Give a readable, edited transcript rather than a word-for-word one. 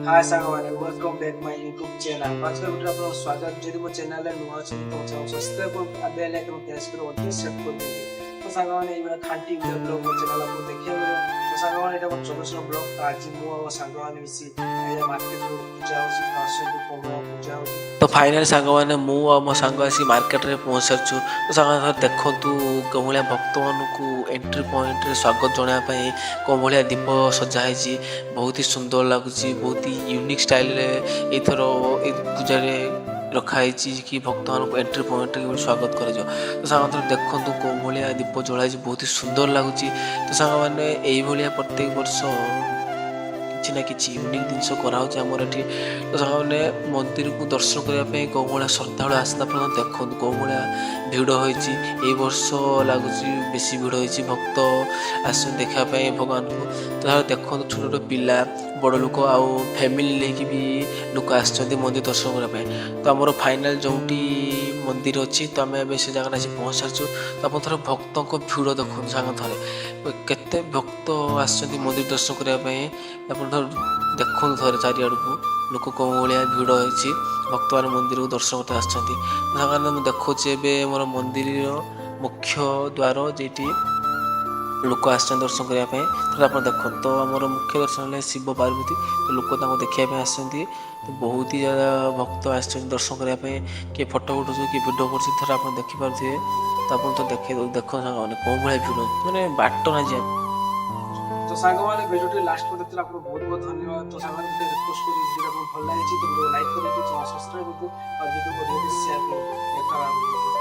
हाय सागवान welcome back my YouTube channel. आज का वीडियो आपको स्वागत। यदि मो चैनल रे नुआ अछि तो चैनल सब्सक्राइब और बेल आइकन प्रेस कर ओके सेट कर देबे। तो सागवान ए बड़ा खांटी वीडियो ब्लॉग मो चैनल आपको देखिए मिले। तो सागवान एटा मो 24 ब्लॉग आज मो और सागवान मिसी ए मार्केट रो पूजा होसी फासो को पूजा होसी। तो फाइनल सागवान मु और मो सांग आसी मार्केट रे पहुंच सरछु। तो सागवान देखंतु कोमलिया भक्त मानकु एंट्री पॉइंट रे स्वागत जणा पई कोमलिया दीप सजा है बहुत ही सुंदर लगुच बहुत ही यूनिक स्टाइल रे एथर पूजा रे रखाई कि भक्त मान एंट्री पॉइंट स्वागत कर। तो सागर देखु कौ भाया दीप जलाई बहुत ही सुंदर लगुच। तो सांग मैंने प्रत्येक वर्ष किसी ना कि यूनिक जिनस कराऊर ये। तो सामने मंदिर को दर्शन करने कौ भाया श्रद्धा आसला पर्यटन देखो कौ भाया भिड़ हो वर्ष लगुच बेसी भिड़ हो भक्त आस देखापी भगवान को। तो देखो छोट छोट पिला बड़ लोक आउ फैमिली लेकिन भी लोक आस मंदिर दर्शन करने। तो आमर फाइनाल जोटी मंदिर अच्छी तो आम ए से जगह आसी पहुँच सारी। तो आप थोड़ा भक्तों भिड़ देखो साग थे केते भक्त आस मंदिर दर्शन करने आप देखो थे चारिआड़ को लोक कौ भाया भिड़ होती भक्त मान मंदिर को दर्शन करते आसते। मुझे देखुचे मोर मंदिर मुख्य द्वार जी लोक आस दर्शन करने। तो आप देख तो आमर मुख्य दर्शन है शिव पार्वती। तो लोक देखा आसती तो बहुत ही ज़्यादा भक्त आस दर्शन करने किए फोटो उठू कि भिडियो कर आप देखिपे। तो आप तो देख सागर कौ भाया भिड़ मैंने बाट ना जा। तो सागवान वीडियो लास्ट पर देखते आपको बहुत बहुत धन्यवाद। तो सागवान रिक्वेस्ट करी वीडियो आपको भल लगी तो वीडियो लाइक करें, चैनल सब्सक्राइब करें और वीडियो को शेयर करें।